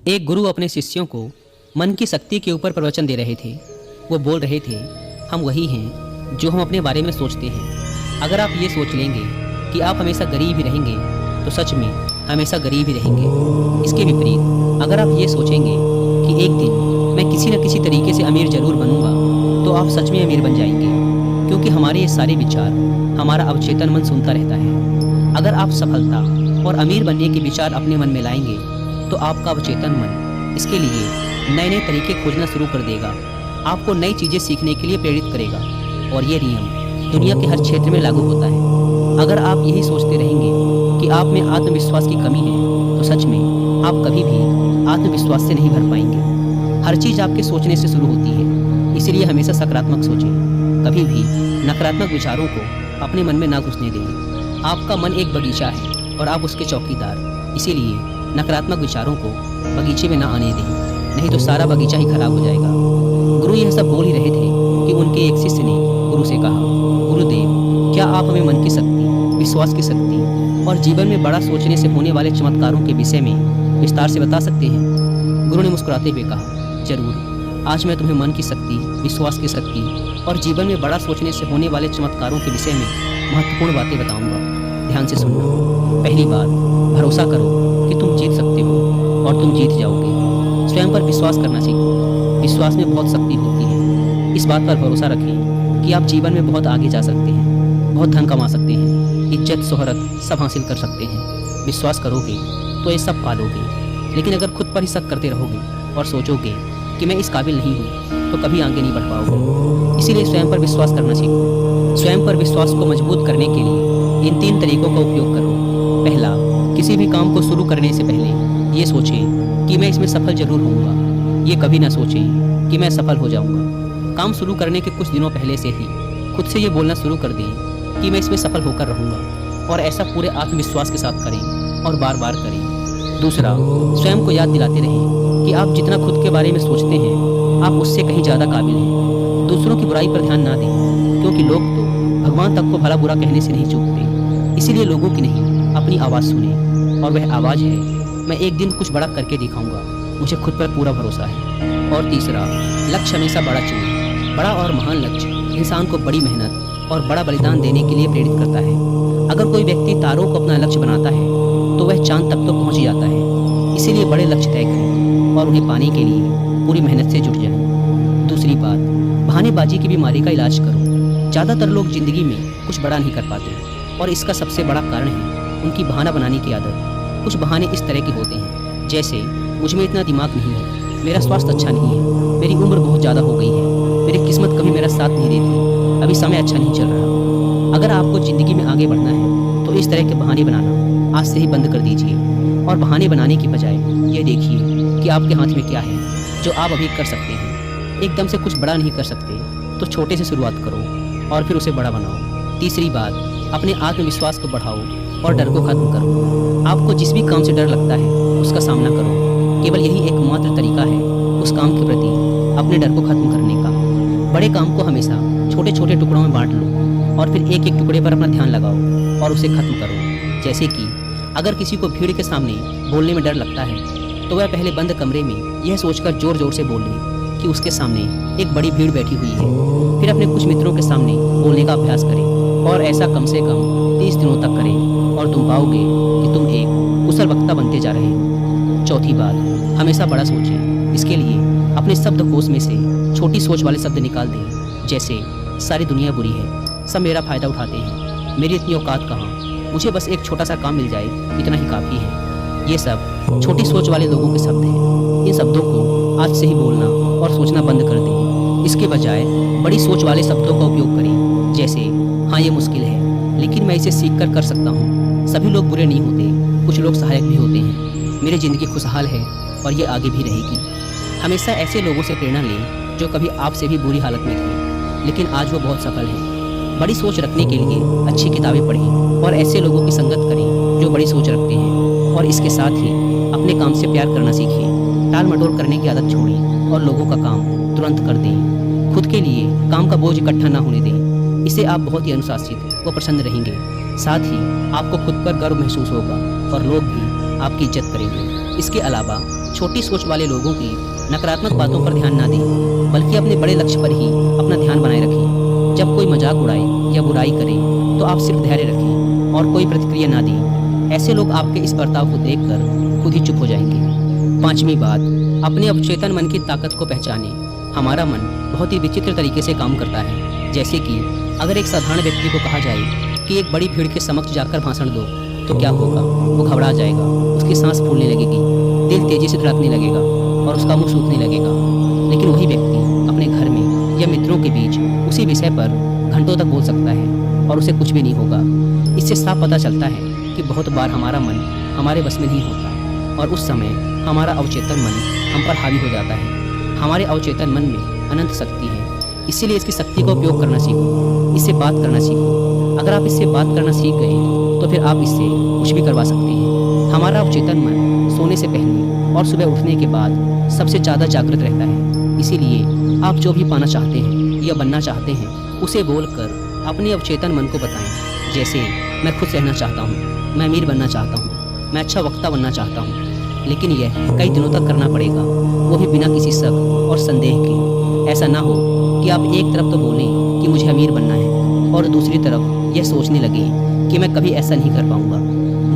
एक गुरु अपने शिष्यों को मन की शक्ति के ऊपर प्रवचन दे रहे थे। वो बोल रहे थे, हम वही हैं जो हम अपने बारे में सोचते हैं। अगर आप ये सोच लेंगे कि आप हमेशा गरीब ही रहेंगे तो सच में हमेशा गरीब ही रहेंगे। इसके विपरीत अगर आप ये सोचेंगे कि एक दिन मैं किसी न किसी तरीके से अमीर जरूर बनूंगा तो आप सच में अमीर बन जाएंगे, क्योंकि हमारे ये सारे विचार हमारा अवचेतन मन सुनता रहता है। अगर आप सफलता और अमीर बनने के विचार अपने मन में लाएंगे तो आपका अवचेतन मन इसके लिए नए नए तरीके खोजना शुरू कर देगा, आपको नई चीज़ें सीखने के लिए प्रेरित करेगा। और ये नियम दुनिया के हर क्षेत्र में लागू होता है। अगर आप यही सोचते रहेंगे कि आप में आत्मविश्वास की कमी है तो सच में आप कभी भी आत्मविश्वास से नहीं भर पाएंगे। हर चीज़ आपके सोचने से शुरू होती है, इसीलिए हमेशा सकारात्मक सोचें। कभी भी नकारात्मक विचारों को अपने मन में ना घुसने दें। आपका मन एक बगीचा है और आप उसके चौकीदार, इसीलिए नकारात्मक विचारों को बगीचे में ना आने दें, नहीं तो सारा बगीचा ही खराब हो जाएगा। गुरु यह सब बोल ही रहे थे कि उनके एक शिष्य ने गुरु से कहा, गुरुदेव, क्या आप हमें मन की शक्ति, विश्वास की शक्ति और जीवन में बड़ा सोचने से होने वाले चमत्कारों के विषय में विस्तार से बता सकते हैं? गुरु ने मुस्कुराते हुए कहा, जरूर। आज मैं तुम्हें मन की शक्ति, विश्वास की शक्ति और जीवन में बड़ा सोचने से होने वाले चमत्कारों के विषय में महत्वपूर्ण बातें बताऊंगा। ध्यान से सुनना। पहली बात, भरोसा करो कि तुम जीत सकते हो और तुम जीत जाओगे। स्वयं पर विश्वास करना सीखो। विश्वास में बहुत शक्ति होती है। इस बात पर भरोसा रखें कि आप जीवन में बहुत आगे जा सकते हैं, बहुत धन कमा सकते हैं, इज्जत शोहरत सब हासिल कर सकते हैं। विश्वास करोगे तो ये सब पालोगे। लेकिन अगर खुद पर ही शक करते रहोगे और सोचोगे कि मैं इस काबिल नहीं हूँ तो कभी आगे नहीं बढ़ पाओगे। इसीलिए स्वयं पर विश्वास करना सीखो। स्वयं पर विश्वास को मजबूत करने के लिए इन 3 तरीकों का उपयोग करो। पहला, किसी भी काम को शुरू करने से पहले ये सोचें कि मैं इसमें सफल जरूर होऊंगा। ये कभी ना सोचें कि मैं सफल हो जाऊंगा। काम शुरू करने के कुछ दिनों पहले से ही खुद से ये बोलना शुरू कर दें कि मैं इसमें सफल होकर रहूंगा, और ऐसा पूरे आत्मविश्वास के साथ करें और बार बार करें। दूसरा, स्वयं को याद दिलाते रहें कि आप जितना खुद के बारे में सोचते हैं आप उससे कहीं ज़्यादा काबिल हैं। दूसरों की बुराई पर ध्यान ना दें, क्योंकि लोग तो भगवान तक को भला बुरा कहने से नहीं चूकते। इसीलिए लोगों की नहीं, अपनी आवाज़ सुने, और वह आवाज़ है, मैं एक दिन कुछ बड़ा करके दिखाऊंगा। मुझे खुद पर पूरा भरोसा है। और तीसरा, लक्ष्य हमेशा बड़ा चुनें। बड़ा और महान लक्ष्य इंसान को बड़ी मेहनत और बड़ा बलिदान देने के लिए प्रेरित करता है। अगर कोई व्यक्ति तारों को अपना लक्ष्य बनाता है तो वह चांद तक तो पहुंच ही जाता है। इसीलिए बड़े लक्ष्य तय करें और उन्हें पाने के लिए पूरी मेहनत से जुट जाएं। दूसरी बात, बहानेबाजी की बीमारी का इलाज करो। ज़्यादातर लोग जिंदगी में कुछ बड़ा नहीं कर पाते, और इसका सबसे बड़ा कारण है उनकी बहाना बनाने की आदत। कुछ बहाने इस तरह के होते हैं, जैसे मुझ में इतना दिमाग नहीं है, मेरा स्वास्थ्य अच्छा नहीं है, मेरी उम्र बहुत ज़्यादा हो गई है, मेरी किस्मत कभी मेरा साथ नहीं देती, अभी समय अच्छा नहीं चल रहा। अगर आपको ज़िंदगी में आगे बढ़ना है तो इस तरह के बहाने बनाना आज से ही बंद कर दीजिए, और बहाने बनाने की बजाय ये देखिए कि आपके हाथ में क्या है जो आप अभी कर सकते हैं। एकदम से कुछ बड़ा नहीं कर सकते तो छोटे से शुरुआत करो और फिर उसे बड़ा बनाओ। तीसरी बात, अपने आत्मविश्वास को बढ़ाओ और डर को खत्म करो। आपको जिस भी काम से डर लगता है उसका सामना करो। केवल यही एकमात्र तरीका है उस काम के प्रति अपने डर को खत्म करने का। बड़े काम को हमेशा छोटे छोटे टुकड़ों में बांट लो और फिर एक एक टुकड़े पर अपना ध्यान लगाओ और उसे खत्म करो। जैसे कि अगर किसी को भीड़ के सामने बोलने में डर लगता है तो वह पहले बंद कमरे में यह सोचकर जोर जोर से बोले कि उसके सामने एक बड़ी भीड़ बैठी हुई है। फिर अपने कुछ मित्रों के सामने बोलने का अभ्यास करें, और ऐसा कम से कम 30 दिनों तक करें, और तुम पाओगे कि तुम एक कुशल वक्ता बनते जा रहे हो। चौथी बात, हमेशा बड़ा सोचें। इसके लिए अपने शब्दकोश में से छोटी सोच वाले शब्द निकाल दें, जैसे सारी दुनिया बुरी है, सब मेरा फ़ायदा उठाते हैं, मेरी इतनी औकात कहाँ, मुझे बस एक छोटा सा काम मिल जाए इतना ही काफ़ी है। ये सब छोटी सोच वाले लोगों के शब्द हैं। इन शब्दों को आज से ही बोलना और सोचना बंद कर दें। इसके बजाय बड़ी सोच वाले शब्दों का उपयोग करें, जैसे हाँ ये मुश्किल है लेकिन मैं इसे सीख कर सकता हूँ, सभी लोग बुरे नहीं होते, कुछ लोग सहायक भी होते हैं, मेरी ज़िंदगी खुशहाल है और ये आगे भी रहेगी। हमेशा ऐसे लोगों से प्रेरणा लें जो कभी आपसे भी बुरी हालत में थे लेकिन आज वो बहुत सफल हैं। बड़ी सोच रखने के लिए अच्छी किताबें पढ़ें और ऐसे लोगों की संगत करें जो बड़ी सोच रखते हैं। और इसके साथ ही अपने काम से प्यार करना सीखिए। टाल मटोल करने की आदत छोड़ें और लोगों का काम तुरंत कर दें। खुद के लिए काम का बोझ इकट्ठा ना होने दें। इससे आप बहुत ही अनुशासित व प्रसन्न रहेंगे। साथ ही आपको खुद पर गर्व महसूस होगा और लोग भी आपकी इज्जत करेंगे। इसके अलावा छोटी सोच वाले लोगों की नकारात्मक बातों पर ध्यान ना दें, बल्कि अपने बड़े लक्ष्य पर ही अपना ध्यान बनाए रखें। जब कोई मजाक उड़ाए या बुराई करे तो आप सिर्फ धैर्य रखें और कोई प्रतिक्रिया ना दें। ऐसे लोग आपके इस बर्ताव को देखकर खुद ही चुप हो जाएंगे। पांचवी बात, अपने अवचेतन मन की ताकत को पहचानें। हमारा मन बहुत ही विचित्र तरीके से काम करता है। जैसे कि अगर एक साधारण व्यक्ति को कहा जाए कि एक बड़ी भीड़ के समक्ष जाकर भाषण दो, तो क्या होगा? वो घबरा जाएगा, उसकी सांस फूलने लगेगी, दिल तेजी से धड़कने लगेगा और उसका मुंह सूखने लगेगा। लेकिन वही व्यक्ति अपने घर में या मित्रों के बीच उसी विषय पर घंटों तक बोल सकता है और उसे कुछ भी नहीं होगा। इससे साफ पता चलता है कि बहुत बार हमारा मन हमारे बस में नहीं होता और उस समय हमारा अवचेतन मन हम पर हावी हो जाता है। हमारे अवचेतन मन में अनंत शक्ति है, इसीलिए इसकी शक्ति का उपयोग करना सीखो, इससे बात करना सीखो। अगर आप इससे बात करना सीख गए तो फिर आप इससे कुछ भी करवा सकते हैं। हमारा अवचेतन मन सोने से पहले और सुबह उठने के बाद सबसे ज़्यादा जागृत रहता है। इसीलिए आप जो भी पाना चाहते हैं या बनना चाहते हैं, उसे बोलकर अपने अवचेतन मन को बताएं। जैसे मैं खुश रहना चाहता हूँ, मैं अमीर बनना चाहता हूँ, मैं अच्छा वक्ता बनना चाहता हूँ। लेकिन यह कई दिनों तक करना पड़ेगा, वो भी बिना किसी शक और संदेह के। ऐसा ना हो कि आप एक तरफ तो बोलें कि मुझे अमीर बनना है और दूसरी तरफ यह सोचने लगे कि मैं कभी ऐसा नहीं कर पाऊंगा।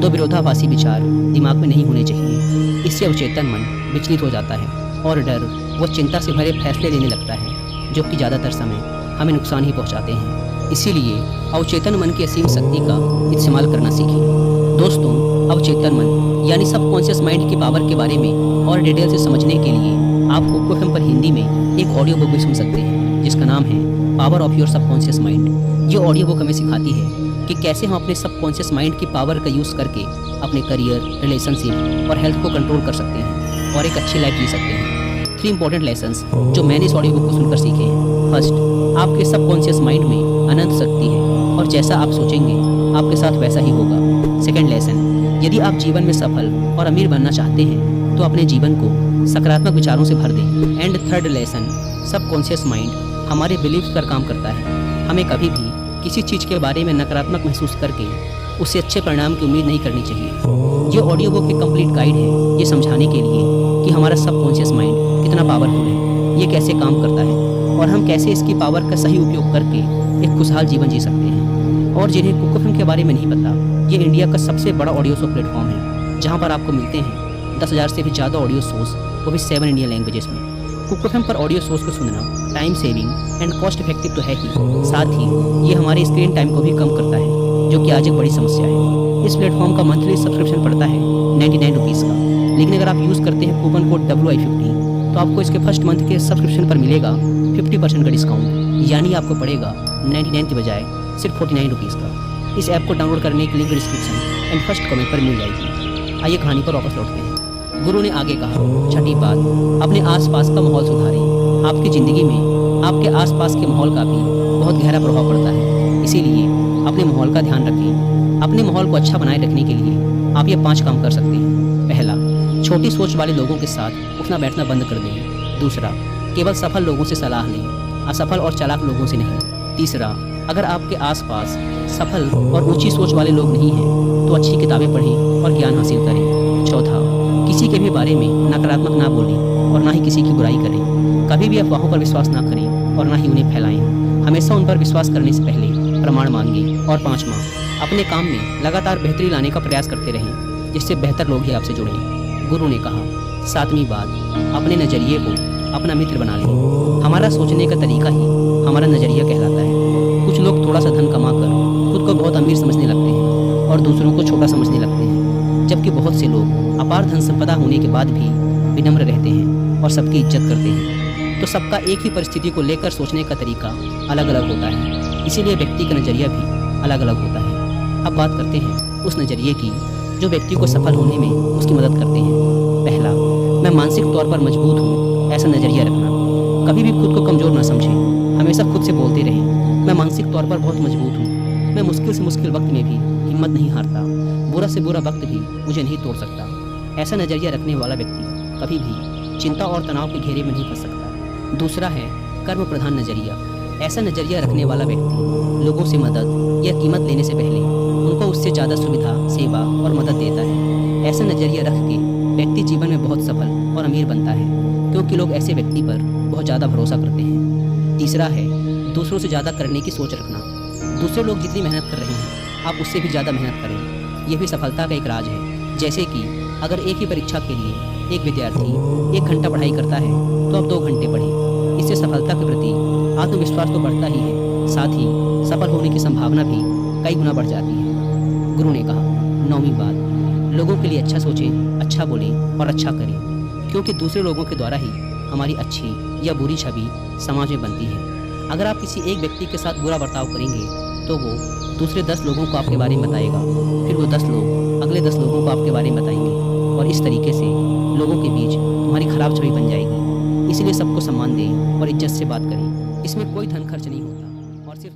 दो विरोधाभासी विचार दिमाग में नहीं होने चाहिए। इससे अवचेतन मन विचलित हो जाता है और डर व चिंता से भरे फैसले लेने लगता है, जो कि ज़्यादातर समय हमें नुकसान ही पहुंचाते हैं। इसीलिए अवचेतन मन की असीम शक्ति का इस्तेमाल करना सीखें। दोस्तों, अवचेतन मन यानी सबकॉन्शियस माइंड की पावर के बारे में और डिटेल से समझने के लिए आप कुको एफएम पर हिंदी में एक ऑडियो बुक भी सुन सकते हैं, जिसका नाम है power of your subconscious mind. ये ऑडियो बुक हमें सिखाती है कि कैसे हम अपने सबकॉन्शियस माइंड की पावर का यूज़ करके अपने करियर, रिलेशनशिप और हेल्थ को कंट्रोल कर सकते हैं और एक अच्छी लाइफ जी सकते हैं। 3 इंपॉर्टेंट लेसन्स जो मैंने इस ऑडियो बुक को सुनकर सीखे हैं। फर्स्ट, आपके सबकॉन्शियस माइंड में अनंत शक्ति है और जैसा आप सोचेंगे आपके साथ वैसा ही होगा। सेकंड लेसन, यदि आप जीवन में सफल और अमीर बनना चाहते हैं तो अपने जीवन को सकारात्मक विचारों से भर दें। And third lesson, subconscious mind हमारे बिलीफ पर काम करता है। हमें कभी भी किसी चीज़ के बारे में नकारात्मक महसूस करके उससे अच्छे परिणाम की उम्मीद नहीं करनी चाहिए। ये ऑडियो बुक एक कंप्लीट गाइड है ये समझाने के लिए कि हमारा सबकॉन्शियस माइंड कितना पावरफुल है, ये कैसे काम करता है और हम कैसे इसकी पावर का सही उपयोग करके एक खुशहाल जीवन जी सकते हैं। और जिन्हें कुको एफएम के बारे में नहीं पता, ये इंडिया का सबसे बड़ा ऑडियो शो प्लेटफॉर्म है, जहाँ पर आपको मिलते हैं 10,000 से भी ज़्यादा ऑडियो शोज, वो भी 7 इंडियन लैंग्वेजेस में। कुको एफएम पर ऑडियो शोज को सुनना time saving and cost effective तो है ही, साथ ही ये हमारे स्क्रीन टाइम को भी कम करता है, जो कि आज एक बड़ी समस्या है। इस प्लेटफॉर्म का मंथली सब्सक्रिप्शन पड़ता है 99 रुपीज़ का, लेकिन अगर आप यूज़ करते हैं कूपन कोड WI50 तो आपको इसके फर्स्ट मंथ के सब्सक्रिप्शन पर मिलेगा 50% का डिस्काउंट, यानी आपको पड़ेगा 99 की बजाय सिर्फ 49 रुपीज़ का। इस ऐप को डाउनलोड करने के link description and first comment पर मिल जाएगी। आइए कहानी पर वापस लौटते हैं। गुरु ने आगे कहा, छठी बात, अपने आसपास का माहौल सुधारें। आपकी ज़िंदगी में आपके आसपास के माहौल का भी बहुत गहरा प्रभाव पड़ता है, इसीलिए अपने माहौल का ध्यान रखें। अपने माहौल को अच्छा बनाए रखने के लिए आप ये 5 काम कर सकते हैं। पहला, छोटी सोच वाले लोगों के साथ उठना बैठना बंद कर दें। दूसरा, केवल सफल लोगों से सलाह लें, असफल और चालाक लोगों से नहीं। तीसरा, अगर आपके आसपास सफल और ऊंची सोच वाले लोग नहीं हैं तो अच्छी किताबें पढ़ें और ज्ञान हासिल करें। चौथा, किसी के भी बारे में नकारात्मक ना बोलें और ना ही किसी की बुराई करें। कभी भी अफवाहों पर विश्वास ना करें और ना ही उन्हें फैलाएं। हमेशा उन पर विश्वास करने से पहले प्रमाण मांगें। और पाँचवां, अपने काम में लगातार बेहतरी लाने का प्रयास करते रहें, जिससे बेहतर लोग ही आपसे जुड़ें। गुरु ने कहा, सातवीं बात, अपने नज़रिए को अपना मित्र बना लें। हमारा सोचने का तरीका ही हमारा नज़रिया कहलाता है। कुछ लोग थोड़ा सा धन कमाकर खुद को बहुत अमीर समझने लगते हैं और दूसरों को छोटा समझने लगते हैं, जबकि बहुत से लोग अपार धन संपदा होने के बाद भी विनम्र रहते हैं और सबकी इज्जत करते हैं। तो सबका एक ही परिस्थिति को लेकर सोचने का तरीका अलग अलग होता है, इसीलिए व्यक्ति का नज़रिया भी अलग अलग होता है। अब बात करते हैं उस नज़रिए की जो व्यक्ति को सफल होने में उसकी मदद करते हैं। पहला, मैं मानसिक तौर पर मजबूत हूँ, ऐसा नज़रिया रखना। कभी भी खुद को कमज़ोर ना समझें, हमेशा खुद से बोलते रहें, मैं मानसिक तौर पर बहुत मजबूत हूँ, मैं मुश्किल से मुश्किल वक्त में भी हिम्मत नहीं हारता, बुरा से बुरा वक्त भी मुझे नहीं तोड़ सकता। ऐसा नज़रिया रखने वाला व्यक्ति कभी भी चिंता और तनाव के घेरे में नहीं फंस सकता। दूसरा है कर्म प्रधान नज़रिया। ऐसा नज़रिया रखने वाला व्यक्ति लोगों से मदद या कीमत लेने से पहले उनको उससे ज़्यादा सुविधा, सेवा और मदद देता है। ऐसा नज़रिया रख के व्यक्ति जीवन में बहुत सफल और अमीर बनता है, क्योंकि लोग ऐसे व्यक्ति पर बहुत ज़्यादा भरोसा करते हैं। तीसरा है दूसरों से ज़्यादा करने की सोच रखना। दूसरे लोग जितनी मेहनत कर रहे हैं आप उससे भी ज़्यादा मेहनत करें। यह भी सफलता का एक राज है। जैसे कि अगर एक ही परीक्षा के लिए एक विद्यार्थी 1 घंटा पढ़ाई करता है तो आप 2 घंटे पढ़ें। इससे सफलता के प्रति आत्मविश्वास तो बढ़ता ही है, साथ ही सफल होने की संभावना भी कई गुना बढ़ जाती है। गुरु ने कहा 9वीं बात, लोगों के लिए अच्छा सोचें, अच्छा बोलें और अच्छा करें, क्योंकि दूसरे लोगों के द्वारा ही हमारी अच्छी या बुरी छवि समाज में बनती है। अगर आप किसी एक व्यक्ति के साथ बुरा बर्ताव करेंगे तो वो दूसरे 10 लोगों को आपके बारे में बताएगा, फिर वो 10 लोग अगले 10 लोगों को आपके बारे में बताएंगे और इस तरीके से लोगों के बीच तुम्हारी खराब छवि बन जाएगी। इसलिए सबको सम्मान दें और इज्जत से बात करें। इसमें कोई धन खर्च नहीं होता और सिर्फ